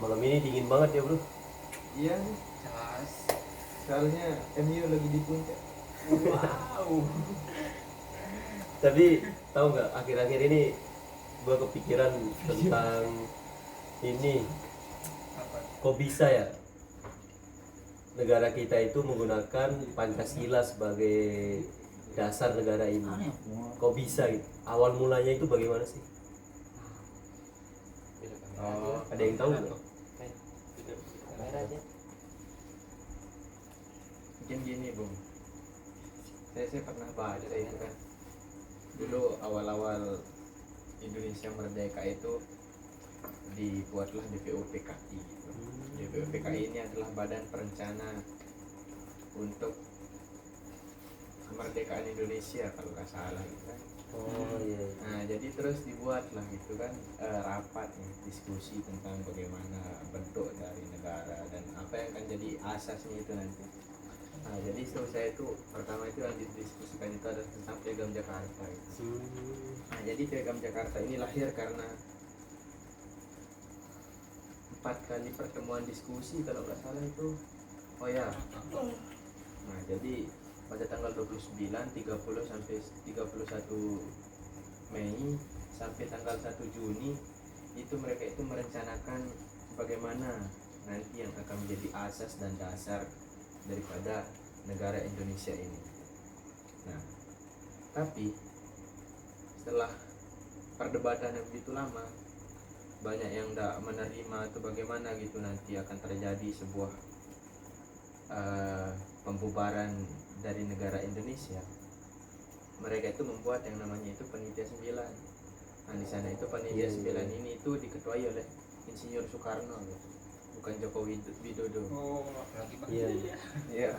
Malam ini dingin banget ya bro. Iya nih, Jelas. soalnya MU lagi di puncak. Wow. Tapi tahu nggak akhir-akhir ini gua kepikiran tentang ini, Apa? kok bisa ya negara kita itu menggunakan Pancasila sebagai dasar negara ini. Kok bisa gitu? Awal mulanya itu bagaimana sih? Oh, Ada yang tahu nggak? mungkin gini Bung, saya pernah baca itu kan, dulu awal-awal Indonesia merdeka itu dibuatlah DPOPKI gitu. DPOPKI ini adalah Badan Perencana untuk Kemerdekaan Indonesia kalau nggak salah gitu kan. Oh iya. Nah jadi terus dibuatlah gitu kan rapat nih, diskusi tentang bagaimana bentuk dari negara dan apa yang akan jadi asasnya itu nanti. Nah jadi setahu saya itu pertama itu yang didiskusikan itu adalah tentang Piagam Jakarta gitu. Nah jadi Piagam Jakarta ini lahir karena 4 kali pertemuan diskusi kalau nggak salah itu. Oh ya. Nah jadi pada tanggal 29, 30 sampai 31 Mei sampai tanggal 1 Juni itu mereka itu merencanakan bagaimana nanti yang akan menjadi asas dan dasar daripada negara Indonesia ini. Nah, tapi setelah perdebatan yang begitu lama, banyak yang tidak menerima atau bagaimana gitu, nanti akan terjadi sebuah pembubaran dari negara Indonesia. Mereka itu membuat yang namanya itu Panitia 9. Nah di sana itu Panitia 9 ini itu diketuai oleh Insinyur Soekarno gitu, bukan Joko Widodo. Oh, lagi Iya. Iya.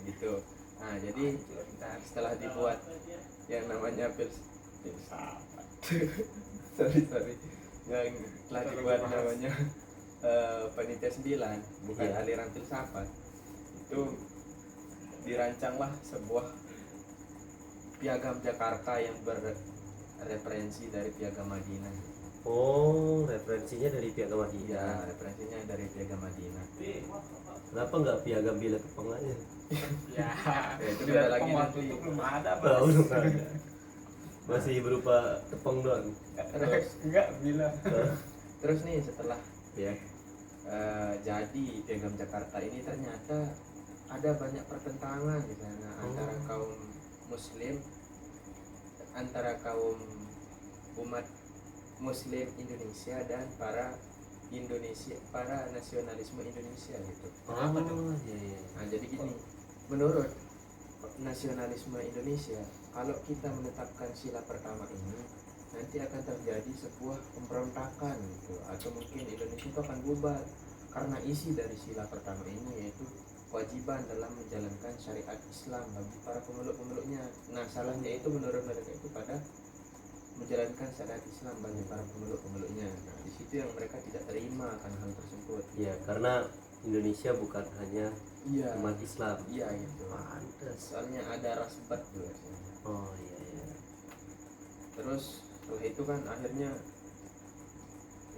Gitu. Nah jadi setelah dibuat yang namanya filsafat sorry yang telah dibuat namanya Panitia 9, bukan Iya. aliran filsafat, itu dirancanglah sebuah Piagam Jakarta yang berreferensi dari Piagam Madinah. Oh, referensinya dari Piagam Ya, Madinah. referensinya dari Piagam Madinah. Kenapa nggak Piagam Bila Tepang aja? Ya, Ya, itu bila beda lagi waktu nanti. itu belum ada, Tahu Mas. dong ada. Masih berupa tepung doang. Terus, Enggak bila. terus nih setelah Ya. jadi Piagam Jakarta ini ternyata ada banyak pertentangan di sana antara kaum Muslim, antara kaum umat Muslim Indonesia dan para nasionalisme Indonesia gitu. Kenapa tuh? Iya, iya. Nah jadi gini, menurut nasionalisme Indonesia, kalau kita menetapkan sila pertama ini, nanti akan terjadi sebuah pemberontakan gitu, atau mungkin Indonesia itu akan bubar karena isi dari sila pertama ini yaitu kewajiban dalam menjalankan syariat Islam bagi para pemeluk-pemeluknya. Nah salahnya itu menurut mereka itu pada menjalankan syariat Islam bagi para pemeluk-pemeluknya. Nah di situ yang mereka tidak terima akan hal tersebut. Iya, karena Indonesia bukan hanya Iya, umat Islam. iya gitu. Pantes. Soalnya ada rasbat juga sih. Oh iya iya. Terus setelah itu kan akhirnya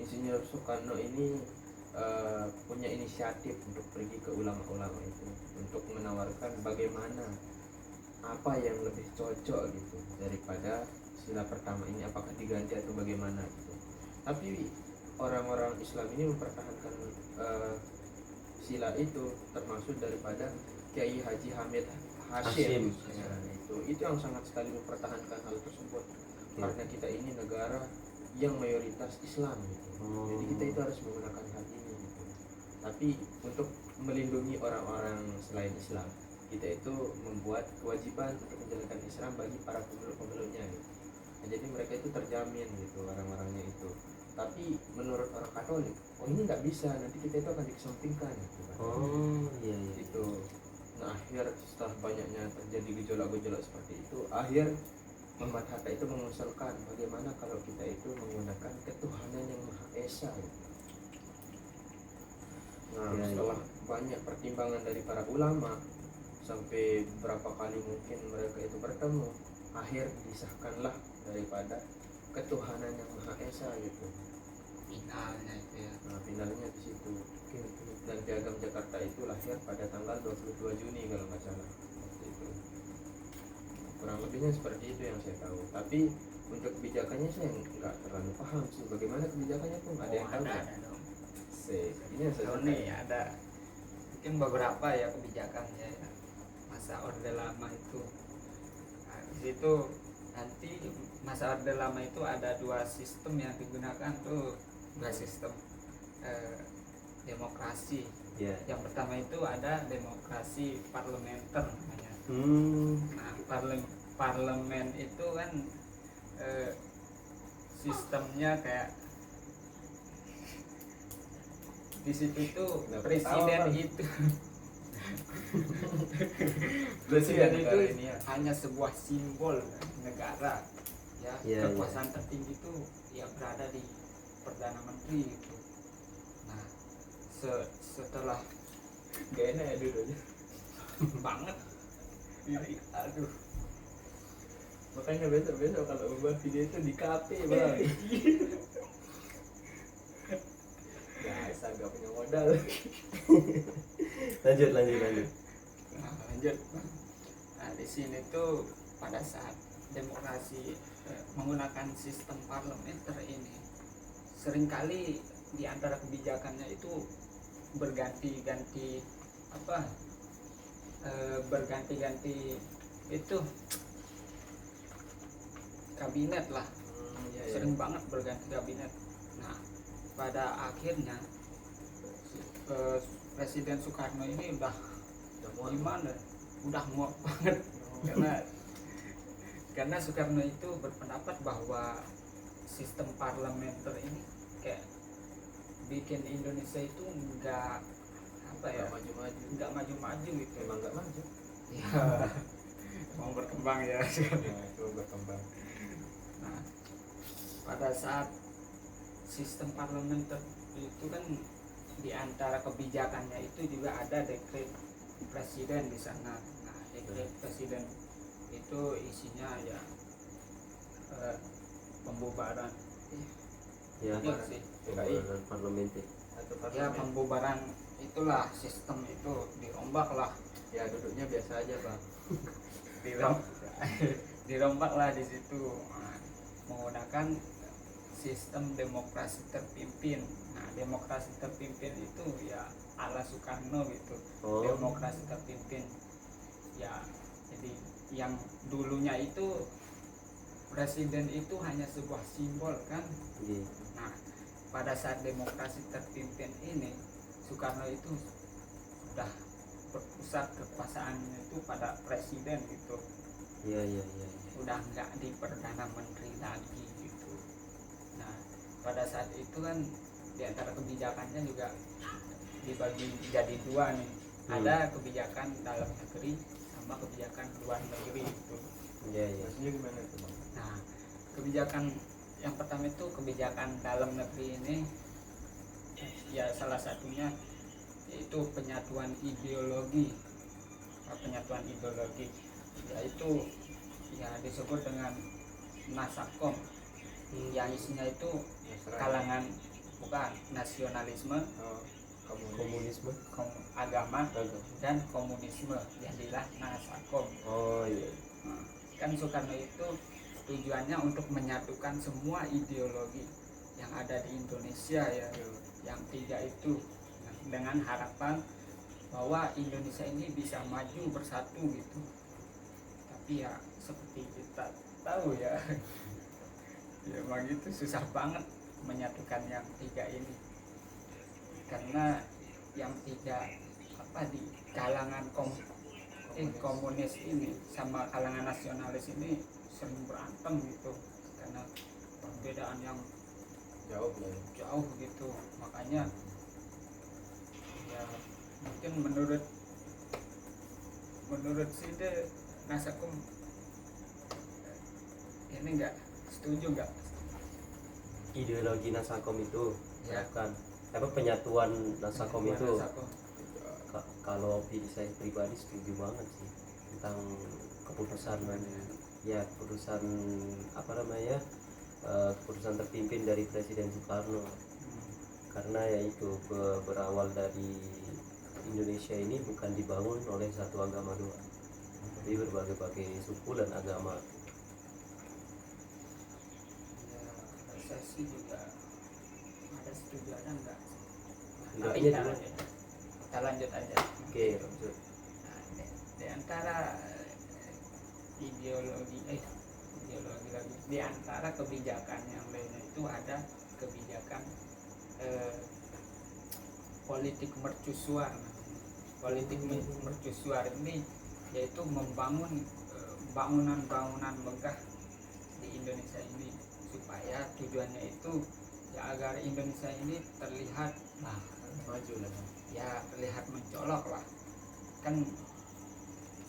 Insinyur Soekarno ini punya inisiatif untuk pergi ke ulama-ulama itu untuk menawarkan bagaimana apa yang lebih cocok gitu daripada sila pertama ini, apakah diganti atau bagaimana gitu. Tapi orang-orang Islam ini mempertahankan sila itu, termasuk daripada Kiai Haji Hamid Hashim. Hashim. Ya, itu yang sangat sekali mempertahankan hal tersebut. Karena kita ini negara yang mayoritas Islam gitu. Jadi kita itu harus menggunakan hal ini gitu. Tapi untuk melindungi orang-orang selain Islam, kita itu membuat kewajiban untuk menjalankan Islam bagi para pemeluk-pemeluknya gitu. Nah, jadi mereka itu terjamin gitu orang-orangnya itu. Tapi menurut orang Katolik, oh ini nggak bisa, nanti kita itu akan dikesampingkan gitu kan. Oh iya iya. Itu. Nah akhir setelah banyaknya terjadi gejolak-gejolak seperti itu, akhir Muhammad Hatta itu mengusulkan bagaimana kalau kita itu menggunakan ketuhanan yang Maha Esa gitu. Nah Ya, setelah banyak pertimbangan dari para ulama, sampai berapa kali mungkin mereka itu bertemu, akhir disahkanlah daripada ketuhanan yang Maha Esa gitu. finalnya itu ya. Nah, finalnya di situ. Dan Piagam Jakarta itu lahir pada tanggal 22 Juni kalau nggak salah. Waktu itu. Kurang lebihnya seperti itu yang saya tahu. Tapi untuk kebijakannya saya nggak terlalu paham sih. Bagaimana kebijakannya tuh nggak ada yang tahu. ada, Ya? ada dong. Ini yang saya Tahu tahu. nih ada mungkin beberapa ya kebijakannya ya, masa orde lama itu. Nah, di situ nanti masa orde lama itu ada dua sistem yang digunakan tuh, dua sistem demokrasi. Ya. Yang pertama itu ada demokrasi parlementer namanya. Nah, parlemen itu kan sistemnya kayak di situ tuh Nggak presiden ketawa, Bang. itu Presiden presiden itu negara ini ya. hanya sebuah simbol negara ya. Iya, Kekuasaan tertinggi itu ya berada di perdana menteri itu. Nah, setelah Gak enak ya duduknya. banget ini, aduh Makanya besok kalau membuat video itu di kafe bang. Biasa gak punya modal. lanjut. Nah, lanjut. Nah, di sini tuh pada saat demokrasi menggunakan sistem parlementer ini, seringkali di antara kebijakannya itu berganti-ganti apa? Berganti-ganti itu kabinet lah. Iya, Sering banget berganti kabinet. Nah, pada akhirnya Presiden Soekarno ini udah gimana? Udah muak banget karena Soekarno itu berpendapat bahwa sistem parlementer ini kayak bikin Indonesia itu enggak apa ya? Gak maju-maju. Enggak maju-maju gitu. Emang gak maju. Ya, mau berkembang ya. Nah, itu berkembang. Nah, pada saat sistem parlementer itu kan di antara kebijakannya itu juga ada dekret presiden di sana. Nah, dekret presiden itu isinya ya pembubaran Ya. iya sih. Pembubaran parlemen. Atau Ya, parlemen. pembubaran itulah, sistem itu dirombak lah. Ya duduknya biasa aja bang. Dirombak lah di situ. Nah, menggunakan sistem demokrasi terpimpin. Nah, demokrasi terpimpin itu ya ala Soekarno gitu. Oh. Demokrasi terpimpin ya, jadi yang dulunya itu presiden itu hanya sebuah simbol kan. Iya. Nah, pada saat demokrasi terpimpin ini Soekarno itu sudah berpusat kekuasaannya itu pada presiden gitu. Iya. Udah nggak di perdana menteri lagi gitu. Nah, pada saat itu kan di antara kebijakannya juga dibagi jadi dua nih. Ada kebijakan dalam negeri sama kebijakan luar negeri gitu. Iya. Maksudnya gimana tuh bang? Nah, kebijakan yang pertama itu kebijakan dalam negeri ini ya salah satunya yaitu penyatuan ideologi. Penyatuan ideologi yaitu ya disebut dengan Nasakom, yang isinya itu kalangan bukan nasionalisme, Komunisme. agama dan komunisme, jadilah Nasakom. Oh iya. Nah, kan Soekarno itu tujuannya untuk menyatukan semua ideologi yang ada di Indonesia ya, yang tiga itu, dengan harapan bahwa Indonesia ini bisa maju bersatu gitu. Tapi ya seperti kita tahu ya, ya emang itu susah banget menyatukan yang tiga ini, karena yang tiga apa di kalangan komunis ini sama kalangan nasionalis ini sering berantem gitu, karena perbedaan yang jauh gitu. Makanya ya mungkin menurut Side Nasakom ini enggak setuju enggak? Ideologi Nasakom itu Ya. kan apa penyatuan Nasakom itu Nasakom. kalau saya pribadi setuju banget sih tentang keputusan apa namanya keputusan terpimpin dari Presiden Soekarno. karena ya itu berawal dari Indonesia ini bukan dibangun oleh satu agama doang, tapi berbagai-bagai suku dan agama. Ya, saya sih juga ada setuju ada enggak. Enggak, Tapi iya kita dulu. lanjut. Kita lanjut aja. Oke, lanjut. Nah, di antara ideologi lagi di antara kebijakan yang lainnya itu ada kebijakan politik mercusuar. Politik mercusuar ini yaitu membangun bangunan-bangunan megah di Indonesia ini, supaya tujuannya itu ya agar Indonesia ini terlihat maju lah. ya terlihat mencolok lah. Kan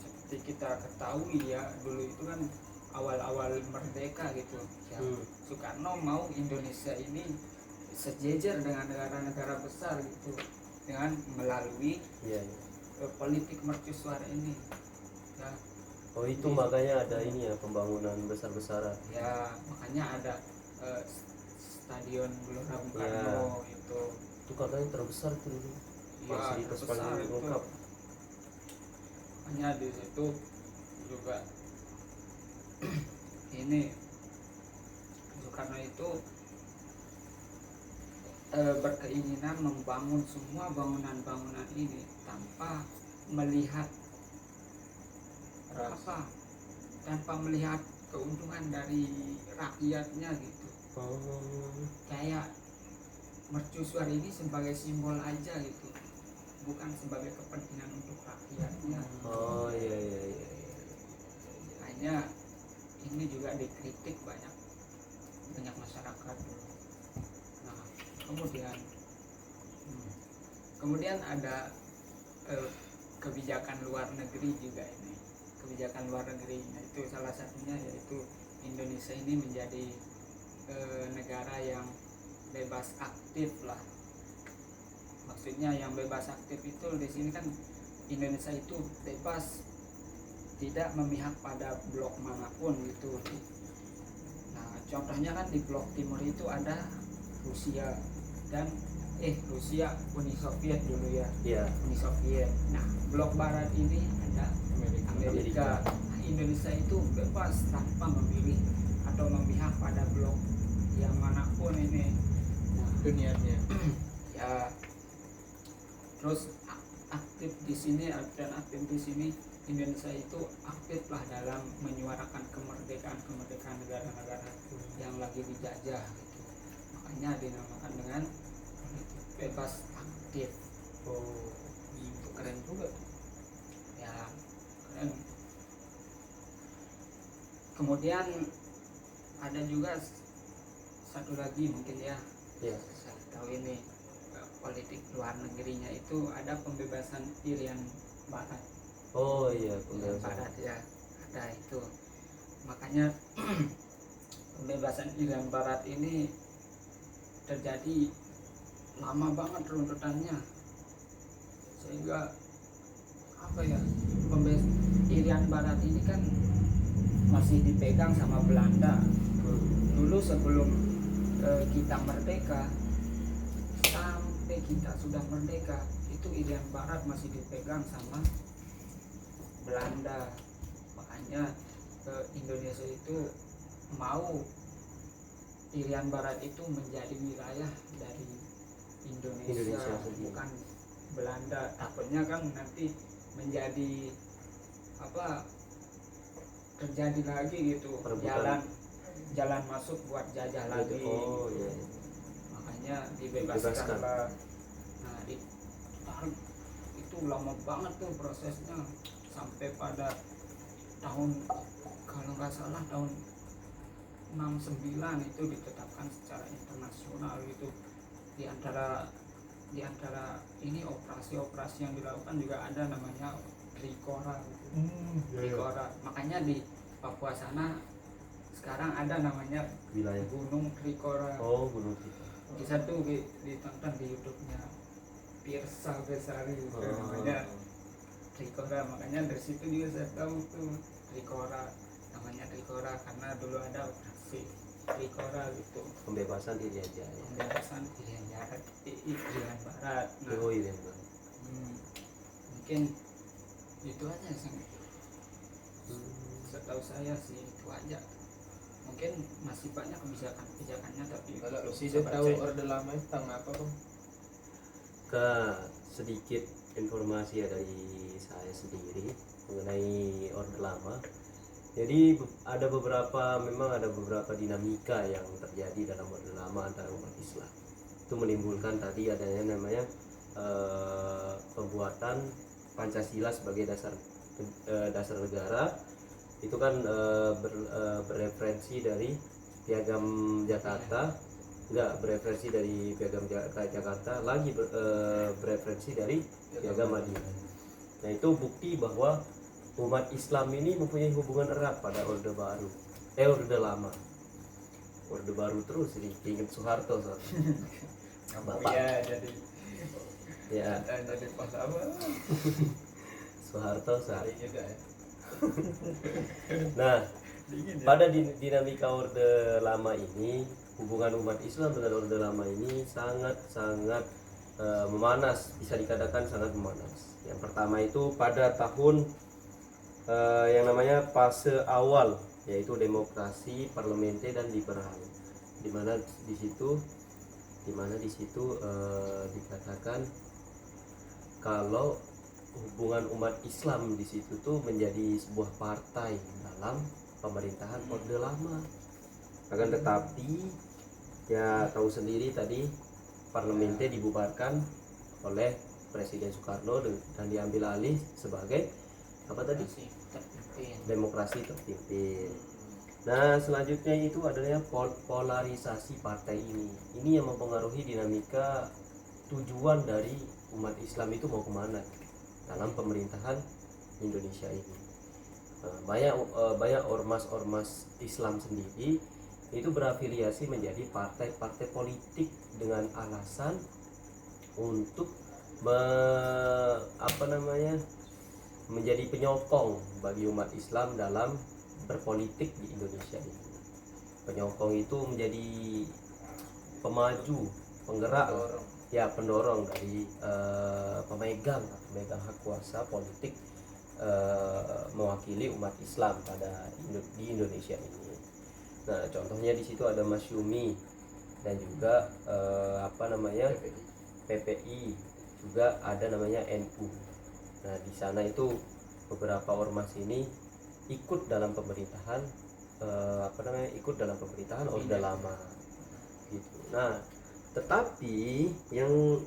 seperti kita ketahui ya, dulu itu kan awal-awal merdeka gitu ya, Soekarno mau Indonesia ini sejajar dengan negara-negara besar gitu, dengan melalui Iya. politik mercusuar ini ya. Oh itu makanya ada ini ya, pembangunan besar-besaran. Ya makanya ada stadion Gelora Bung Karno itu Itu katanya terbesar tuh dulu. ya Fasilitas terbesar paling itu. lengkap. Makanya di situ juga ini Soekarno itu berkeinginan membangun semua bangunan-bangunan ini tanpa melihat tanpa melihat keuntungan dari rakyatnya gitu. Kayak mercusuar ini sebagai simbol aja gitu, bukan sebagai kepentingan untuk rakyatnya. Oh iya. Hanya ini juga dikritik banyak masyarakat dulu. Nah kemudian ada kebijakan luar negeri juga ini. Kebijakan luar negerinya itu salah satunya yaitu Indonesia ini menjadi negara yang bebas aktif lah. Maksudnya yang bebas aktif itu di sini kan Indonesia itu bebas, tidak memihak pada blok manapun gitu. Nah contohnya kan di blok timur itu ada Rusia dan Rusia Uni Soviet dulu ya. Iya. Uni Soviet. Nah blok barat ini ada Amerika. Nah, Indonesia itu bebas tanpa memilih atau memihak pada blok yang manapun ini. Nah, Dunianya. ya terus aktif di sini dan aktif di sini Indonesia itu aktif lah dalam menyuarakan kemerdekaan negara-negara yang lagi dijajah gitu. Makanya dinamakan dengan politik bebas aktif. Oh Itu keren juga. Ya keren. Kemudian ada juga satu lagi mungkin ya, iya. saya tahu ini politik luar negerinya itu ada pembebasan Irian Barat. Oh iya, Irian Barat ya, ada itu. Makanya pembebasan Irian Barat ini terjadi lama banget runtutannya, sehingga Irian Barat ini kan masih dipegang sama Belanda. Dulu sebelum kita merdeka sampai kita sudah merdeka itu Irian Barat masih dipegang sama Belanda. Makanya Indonesia itu mau Irian Barat itu menjadi wilayah dari Indonesia bukan Belanda. Takutnya kan nanti menjadi terjadi lagi gitu, jalan masuk buat jajah lagi. Oh iya. Makanya dibebaskan lah. Nah itu lama banget tuh prosesnya, sampai pada tahun kalau nggak salah tahun 69 itu ditetapkan secara internasional gitu. Di antara ini operasi-operasi yang dilakukan juga ada namanya Trikora gitu. Trikora. Makanya di Papua sana sekarang ada namanya Wilayah Gunung Trikora. Oh, Gunung Trikora. Bisa tuh ditonton di YouTube-nya Pirsa Besari gitu, namanya Trikora. Makanya dari situ juga saya tahu tuh Trikora, namanya Trikora karena dulu ada operasi Trikora gitu, pembebasan Irian Jaya. pembebasan Irian Barat, Irian Barat. Nah, Oh, Irian Barat. mungkin itu aja sih. Setahu saya sih itu aja. Mungkin masih banyak kebijakannya tapi Kalau belum si bisa tahu baca. Orde Lama itu tentang apa bang? Ke sedikit informasi ya dari saya sendiri mengenai Orde Lama. Jadi memang ada beberapa dinamika yang terjadi dalam Orde Lama antara umat Islam. Itu menimbulkan tadi adanya namanya pembuatan Pancasila sebagai dasar negara. Itu kan bereferensi dari Piagam Jakarta, bereferensi dari Piagam Jakarta, lagi bereferensi dari Piagam Madinah. Nah, itu bukti bahwa umat Islam ini mempunyai hubungan erat pada Orde Baru, Orde Lama. Orde Baru terus ini ingat Soeharto Bapak. Iya, jadi Ya, jadi pas apa? Soeharto. Hari juga ya. Nah, Dingin ya. pada dinamika Orde Lama ini, hubungan umat Islam dengan Orde Lama ini sangat memanas, bisa dikatakan sangat memanas. Yang pertama itu pada tahun yang namanya fase awal, yaitu demokrasi parlementer dan liberal, di mana di situ dikatakan kalau hubungan umat Islam di situ tuh menjadi sebuah partai dalam pemerintahan Orde Lama. Akan tetapi ya tahu sendiri tadi parlementer dibubarkan oleh Presiden Soekarno dan diambil alih sebagai apa tadi? Demokrasi terpimpin. Nah, selanjutnya itu adalah polarisasi partai ini. Ini yang mempengaruhi dinamika tujuan dari umat Islam itu mau kemana dalam pemerintahan Indonesia ini. Banyak ormas Islam sendiri itu berafiliasi menjadi partai-partai politik dengan alasan untuk menjadi penyokong bagi umat Islam dalam berpolitik di Indonesia ini. Penyokong itu menjadi pemaju, penggerak, pendorong dari pemegang hak kuasa politik mewakili umat Islam di Indonesia ini. Nah, contohnya di situ ada Masyumi dan juga PPI, juga ada namanya NU. Nah, di sana itu beberapa ormas ini ikut dalam pemerintahan Orde Lama gitu. Nah, tetapi yang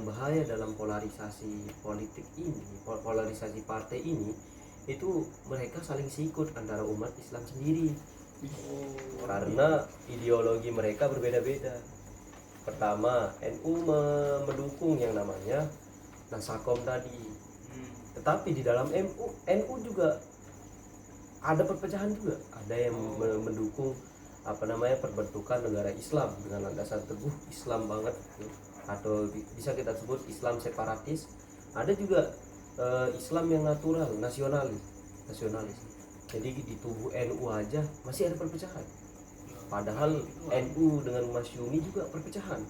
bahaya dalam polarisasi politik ini, polarisasi partai ini, itu mereka saling sikut antara umat Islam sendiri. Karena ideologi mereka berbeda-beda. Pertama, NU mendukung yang namanya Nasakom tadi. Tetapi di dalam NU juga ada perpecahan juga. Ada yang mendukung perbentukan negara Islam dengan landasan teguh Islam banget gitu. Atau bisa kita sebut Islam separatis. Ada juga Islam yang natural, nasionalis. Jadi di tubuh NU aja masih ada perpecahan. Padahal NU dengan Masyumi juga perpecahan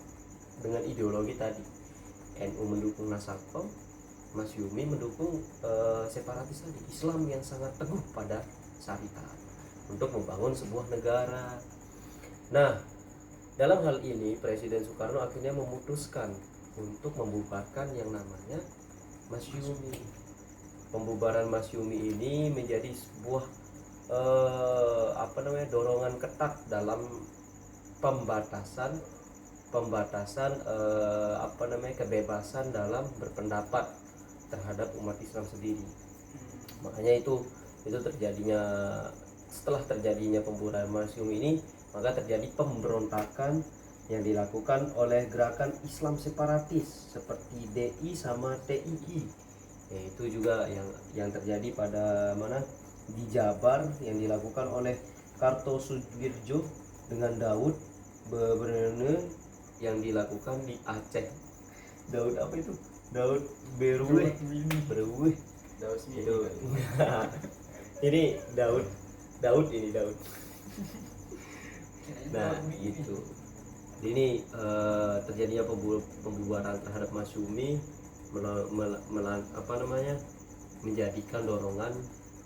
dengan ideologi tadi. NU mendukung Nasakom, Masyumi mendukung separatis tadi, Islam yang sangat teguh pada syariat untuk membangun sebuah negara. Nah, dalam hal ini Presiden Soekarno akhirnya memutuskan untuk membubarkan yang namanya Masyumi. Pembubaran Masyumi ini menjadi sebuah dorongan ketat dalam pembatasan kebebasan dalam berpendapat terhadap umat Islam sendiri. Makanya itu setelah terjadinya pembubaran Masyumi ini, maka terjadi pemberontakan yang dilakukan oleh gerakan Islam separatis seperti DI sama TII. Itu juga yang terjadi pada di Jabar, yang dilakukan oleh Kartosuwirjo dengan Daud Bebrene, yang dilakukan di Aceh. Daud Beruwe. Daus Itu. Ini Daud Daud ini Daud. Kirain Nah Daud ini. itu ini terjadinya pembubaran terhadap Masyumi menjadikan dorongan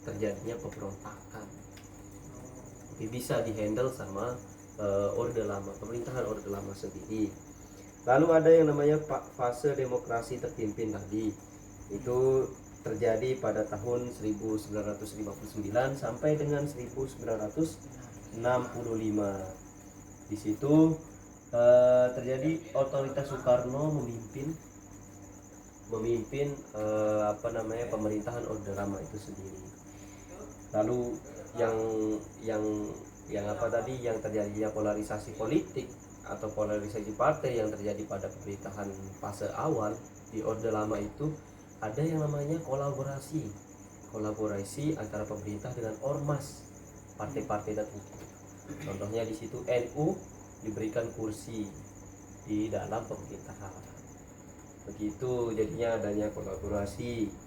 terjadinya pemberontakan. Tapi bisa dihandle sama orde lama, pemerintahan orde lama sendiri. Lalu ada yang namanya fase demokrasi terpimpin tadi. Itu terjadi pada tahun 1959 sampai dengan 1965. Di situ terjadi otoritas Soekarno memimpin pemerintahan orde lama itu sendiri. Lalu yang terjadinya polarisasi politik atau polarisasi partai yang terjadi pada pemerintahan fase awal di orde lama itu, ada yang namanya kolaborasi antara pemerintah dengan ormas partai-partai tertentu. Contohnya di situ NU diberikan kursi di dalam pemerintahan. Begitu jadinya adanya kolaborasi.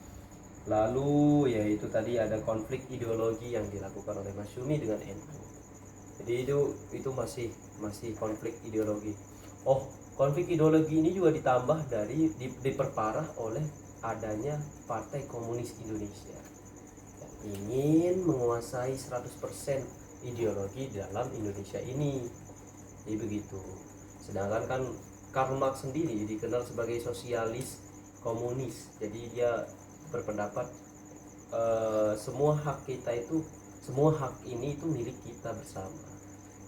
Lalu yaitu tadi ada konflik ideologi yang dilakukan oleh Masyumi dengan NU. Jadi itu masih konflik ideologi. Konflik ideologi ini juga ditambah diperparah oleh adanya Partai Komunis Indonesia yang ingin menguasai 100% ideologi dalam Indonesia ini. Jadi begitu. Sedangkan kan Karl Marx sendiri dikenal sebagai sosialis komunis. Jadi dia berpendapat semua hak ini itu milik kita bersama.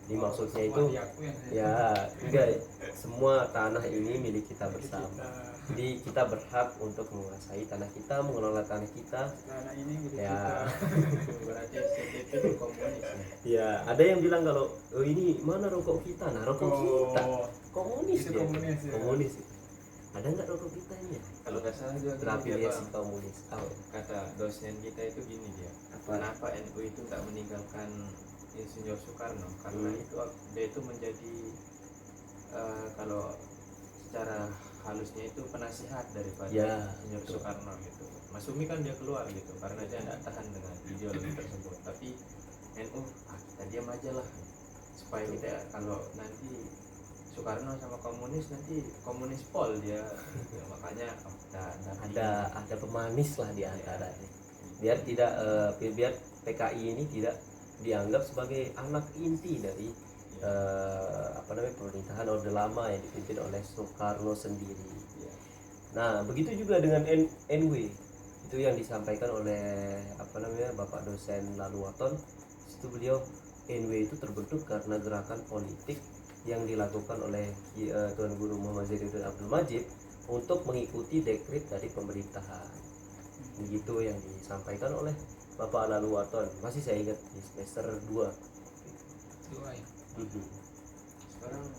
Jadi maksudnya itu semua tanah ini milik kita bersama. Jadi kita berhak untuk menguasai tanah kita, mengelola tanah kita. Tanah ini milik Ya. kita. Berarti itu komunis ya. Ya, ada yang bilang kalau ini mana rokok kita? Nah, rokok kita komunis Itu dia. komunis ya. Komunis. Ada nggak rokok kita ini? Kalau nggak salah juga gini dia, Terafiliasi Bang. komunis. Kata dosen kita itu gini dia, kenapa NU itu nggak meninggalkan Insinyur Soekarno, karena dia itu menjadi kalau secara halusnya itu penasihat daripada Insinyur Soekarno gitu. Masyumi kan dia keluar gitu karena dia tidak tahan dengan ideologi tersebut, tapi NU kita diam aja lah supaya kita kalau nanti Soekarno sama komunis nanti komunis pol dia ya, makanya ada pemanis lah di antaranya. Biar PKI ini tidak dianggap sebagai anak inti dari pemerintahan orde lama yang dipimpin oleh Soekarno sendiri. Nah, begitu juga dengan NW. Itu yang disampaikan oleh Bapak dosen Laluwaton. Itu beliau NW itu terbentuk karena gerakan politik yang dilakukan oleh Tuan Guru Muhammad Zainuddin Abdul Majid untuk mengikuti dekret dari pemerintahan. Begitu yang disampaikan oleh Bapak Laluwaton. Masih saya ingat di semester 2. Ya. Sekarang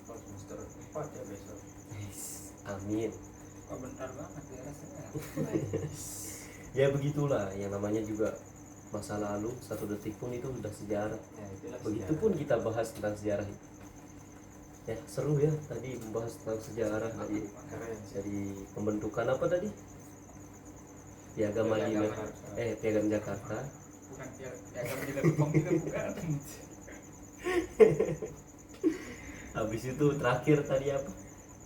semester 4 ya besok. Amin. Kok bentar banget ya rasanya. Ya begitulah, yang namanya juga masa lalu, satu detik pun itu sudah sejarah. Ya, itulah Begitupun kita bahas tentang sejarah itu. Ya seru ya tadi membahas tentang sejarah dari pembentukan apa tadi? Piagam Madinah, Piagam Jakarta. Bukan piagam di Lempong itu bukan. Habis itu terakhir tadi apa?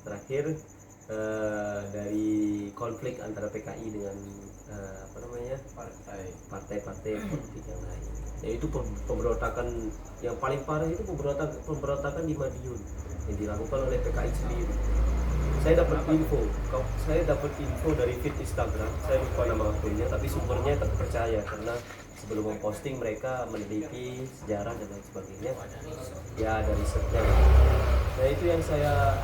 Terakhir dari konflik antara PKI dengan partai-partai politik yang lain. Yaitu pemberontakan yang paling parah itu pemberontakan di Madiun yang dilakukan oleh PKI sendiri. Saya dapat info dari feed Instagram. Saya lupa nama akunnya, tapi sumbernya terpercaya karena sebelum memposting mereka meneliti sejarah dan lain sebagainya. Ya, dari risetnya. Nah, itu yang saya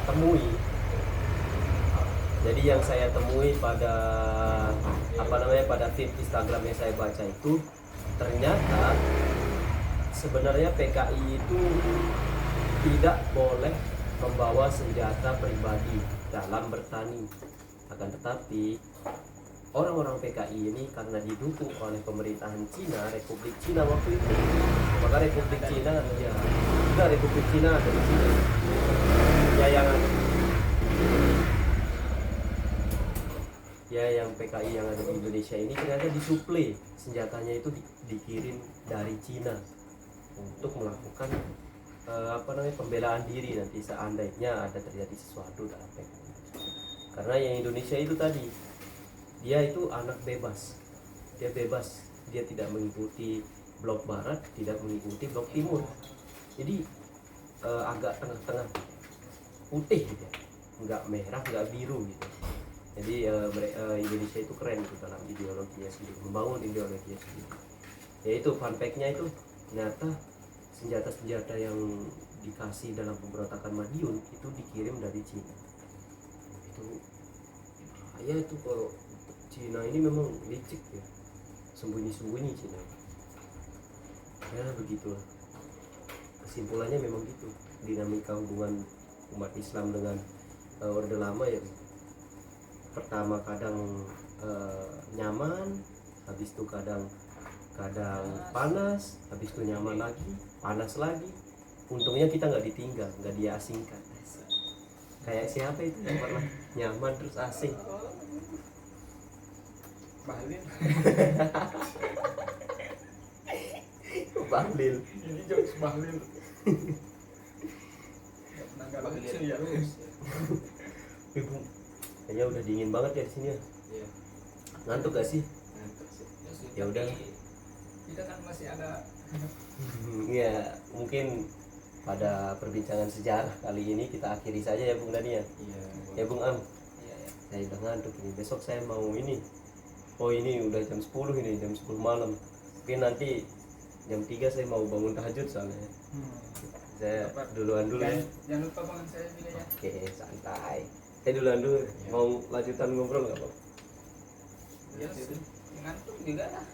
temui. Jadi yang saya temui pada pada feed Instagram yang saya baca itu, ternyata sebenarnya PKI itu tidak boleh membawa senjata pribadi dalam bertani. Akan tetapi orang-orang PKI ini karena didukung oleh pemerintahan Cina, Republik Cina waktu itu, maka Republik Cina ada di Cina. Ya ya yang PKI yang ada di Indonesia ini ternyata disuplai senjatanya itu dikirim dari Cina untuk melakukan pembelaan diri nanti seandainya ada terjadi sesuatu dalam PKI. Karena yang Indonesia itu tadi dia itu anak bebas, dia bebas, dia tidak mengikuti blok barat, tidak mengikuti blok timur, jadi agak tengah-tengah, putih gitu, nggak merah nggak biru gitu. Jadi Indonesia itu keren gitu dalam ideologinya sendiri, membangun ideologinya sendiri. Yaitu fun fact-nya itu ternyata senjata-senjata yang dikasih dalam pemberontakan Madiun itu dikirim dari Cina. Itu bahaya itu kalau Cina ini memang licik ya, sembunyi-sembunyi Cina. Ya begitulah. Kesimpulannya memang gitu, dinamika hubungan umat Islam dengan Orde Lama ya. Pertama kadang nyaman, habis itu kadang panas, habis itu nyaman lagi, panas lagi. Untungnya kita nggak ditinggal, nggak diasingkan. Kayak siapa itu yang pernah nyaman terus asing? Bahlil. Bahlil. Ini jokes Bahlil. Nggak pernah nggak Bahlil lucu ya. terus, Ibu, kayaknya udah dingin banget ya di sini ya. ya. Ngantuk gak sih? Ngantuk sih. Ya udah. Kita kan masih ada Ya mungkin pada perbincangan sejarah kali ini kita akhiri saja ya Bung Dani ya. Iya. Ya Bung Am, iya ya. saya udah ngantuk ini. Besok saya mau ini. Oh ini udah jam 10 ini, jam 10 malam. Mungkin nanti jam 3 saya mau bangun tahajud soalnya. Saya duluan dulu ya. Jangan lupa bangun saya juga ya. Oke, santai. Saya duluan dulu. Mau lanjutan ngobrol nggak Bang? Ya, ngantuk juga lah.